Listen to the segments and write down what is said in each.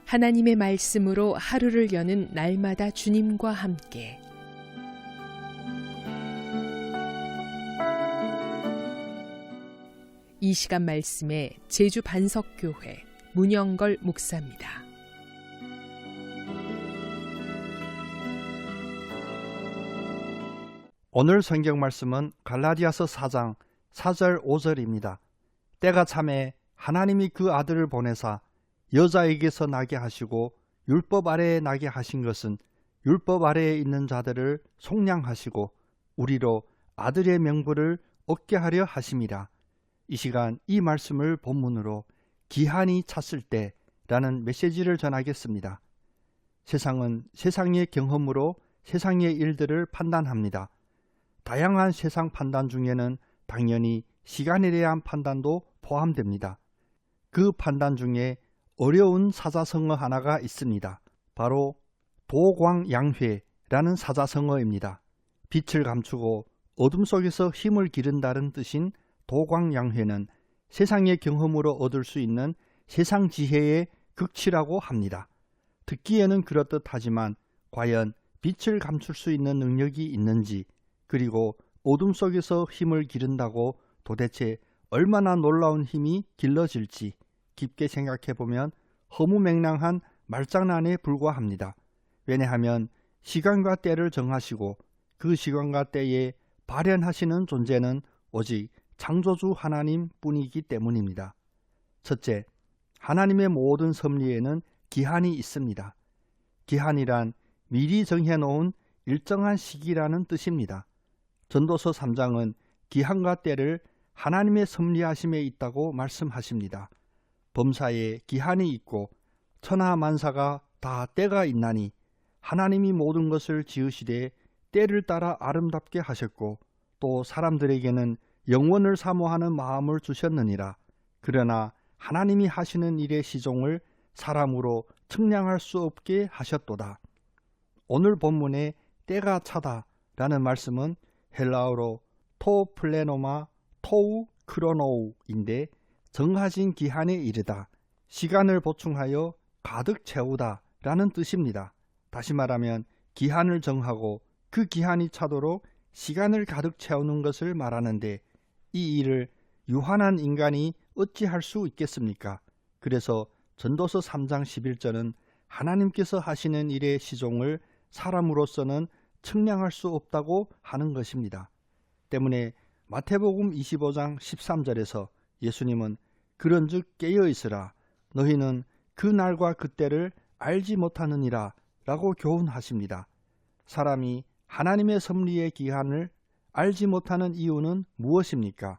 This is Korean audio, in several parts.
하나님의 말씀으로 하루를 여는 날마다 주님과 함께 이 시간 말씀에 제주 반석교회 문영걸 목사입니다. 오늘 성경 말씀은 갈라디아서 4장 4절 5절입니다. 때가 참에 하나님이 그 아들을 보내사 여자에게서 나게 하시고 율법 아래에 나게 하신 것은 율법 아래에 있는 자들을 속량하시고 우리로 아들의 명분을 얻게 하려 하심이라. 이 시간 이 말씀을 본문으로 기한이 찼을 때라는 메시지를 전하겠습니다. 세상은 세상의 경험으로 세상의 일들을 판단합니다. 다양한 세상 판단 중에는 당연히 시간에 대한 판단도 포함됩니다. 그 판단 중에 어려운 사자성어 하나가 있습니다. 바로 도광양회라는 사자성어입니다. 빛을 감추고 어둠 속에서 힘을 기른다는 뜻인 도광양회는 세상의 경험으로 얻을 수 있는 세상 지혜의 극치라고 합니다. 듣기에는 그렇듯하지만 과연 빛을 감출 수 있는 능력이 있는지, 그리고 어둠 속에서 힘을 기른다고 도대체 얼마나 놀라운 힘이 길러질지 깊게 생각해보면 허무맹랑한 말장난에 불과합니다. 왜냐하면 시간과 때를 정하시고 그 시간과 때에 발현하시는 존재는 오직 창조주 하나님 뿐이기 때문입니다. 첫째, 하나님의 모든 섭리에는 기한이 있습니다. 기한이란 미리 정해놓은 일정한 시기라는 뜻입니다. 전도서 3장은 기한과 때를 하나님의 섭리하심에 있다고 말씀하십니다. 범사에 기한이 있고 천하 만사가 다 때가 있나니 하나님이 모든 것을 지으시되 때를 따라 아름답게 하셨고 또 사람들에게는 영원을 사모하는 마음을 주셨느니라. 그러나 하나님이 하시는 일의 시종을 사람으로 측량할 수 없게 하셨도다. 오늘 본문의 때가 차다 라는 말씀은 헬라어로 토 플레노마 토우 크로노우인데 정하신 기한에 이르다, 시간을 보충하여 가득 채우다 라는 뜻입니다. 다시 말하면 기한을 정하고 그 기한이 차도록 시간을 가득 채우는 것을 말하는데 이 일을 유한한 인간이 어찌 할 수 있겠습니까? 그래서 전도서 3장 11절은 하나님께서 하시는 일의 시종을 사람으로서는 측량할 수 없다고 하는 것입니다. 때문에 마태복음 25장 13절에서 예수님은 그런즉 깨어있으라, 너희는 그 날과 그때를 알지 못하느니라 라고 교훈하십니다. 사람이 하나님의 섭리의 기한을 알지 못하는 이유는 무엇입니까?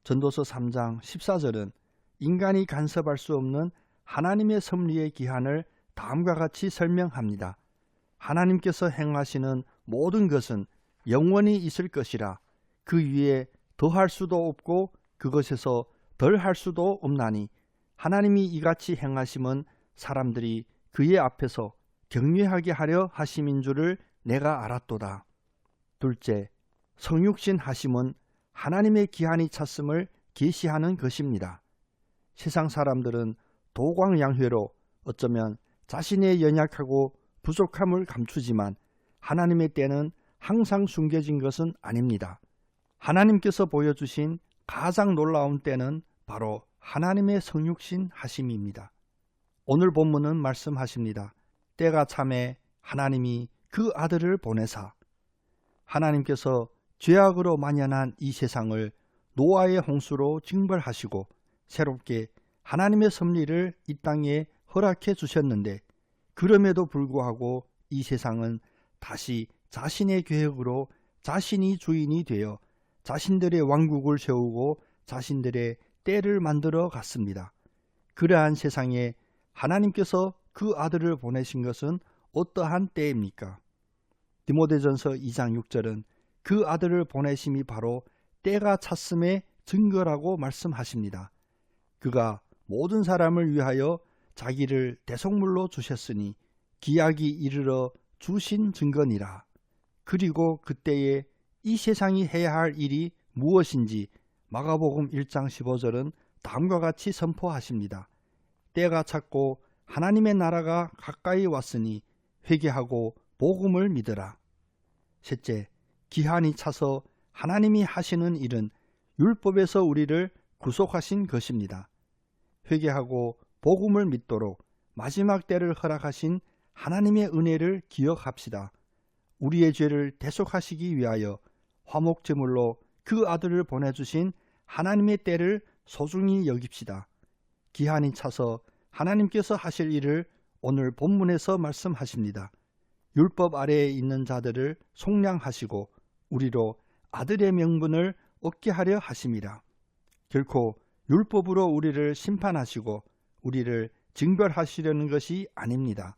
전도서 3장 14절은 인간이 간섭할 수 없는 하나님의 섭리의 기한을 다음과 같이 설명합니다. 하나님께서 행하시는 모든 것은 영원히 있을 것이라, 그 위에 더할 수도 없고 그것에서 덜할 수도 없나니 하나님이 이같이 행하심은 사람들이 그의 앞에서 경외하게 하려 하심인 줄을 내가 알았도다. 둘째, 성육신 하심은 하나님의 기한이 찼음을 계시하는 것입니다. 세상 사람들은 도광양회로 어쩌면 자신의 연약하고 부족함을 감추지만 하나님의 때는 항상 숨겨진 것은 아닙니다. 하나님께서 보여주신 가장 놀라운 때는 바로 하나님의 성육신 하심입니다. 오늘 본문은 말씀하십니다. 때가 참에 하나님이 그 아들을 보내사, 하나님께서 죄악으로 만연한 이 세상을 노아의 홍수로 징벌하시고 새롭게 하나님의 섭리를 이 땅에 허락해 주셨는데, 그럼에도 불구하고 이 세상은 다시 자신의 계획으로 자신이 주인이 되어 자신들의 왕국을 세우고 자신들의 때를 만들어 갔습니다. 그러한 세상에 하나님께서 그 아들을 보내신 것은 어떠한 때입니까? 디모데전서 2장 6절은 그 아들을 보내심이 바로 때가 찼음의 증거라고 말씀하십니다. 그가 모든 사람을 위하여 자기를 대속물로 주셨으니 기약이 이르러 주신 증거니라. 그리고 그때에 이 세상이 해야 할 일이 무엇인지 마가복음 1장 15절은 다음과 같이 선포하십니다. 때가 찼고 하나님의 나라가 가까이 왔으니 회개하고 복음을 믿으라. 셋째, 기한이 차서 하나님이 하시는 일은 율법에서 우리를 구속하신 것입니다. 회개하고 복음을 믿도록 마지막 때를 허락하신 하나님의 은혜를 기억합시다. 우리의 죄를 대속하시기 위하여 화목제물로 그 아들을 보내주신 하나님의 때를 소중히 여깁시다. 기한이 차서 하나님께서 하실 일을 오늘 본문에서 말씀하십니다. 율법 아래에 있는 자들을 속량하시고 우리로 아들의 명분을 얻게 하려 하심이라. 결코 율법으로 우리를 심판하시고 우리를 징벌하시려는 것이 아닙니다.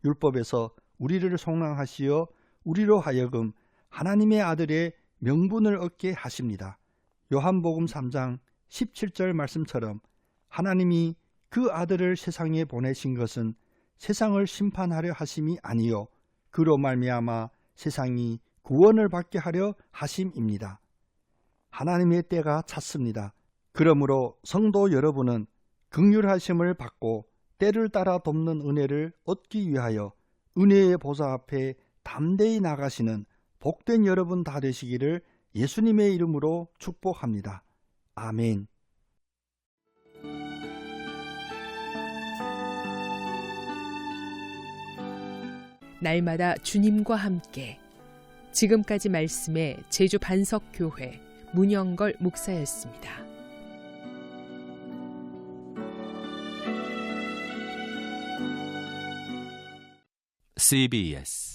율법에서 우리를 속량하시어 우리로 하여금 하나님의 아들의 명분을 얻게 하십니다. 요한복음 3장 17절 말씀처럼 하나님이 그 아들을 세상에 보내신 것은 세상을 심판하려 하심이 아니요 그로 말미암아 세상이 구원을 받게 하려 하심입니다. 하나님의 때가 찼습니다. 그러므로 성도 여러분은 긍휼하심을 받고 때를 따라 돕는 은혜를 얻기 위하여 은혜의 보좌 앞에 담대히 나가시는 복된 여러분 다 되시기를 예수님의 이름으로 축복합니다. 아멘. 날마다 주님과 함께. 지금까지 말씀의 제주 반석교회 문영걸 목사였습니다. CBS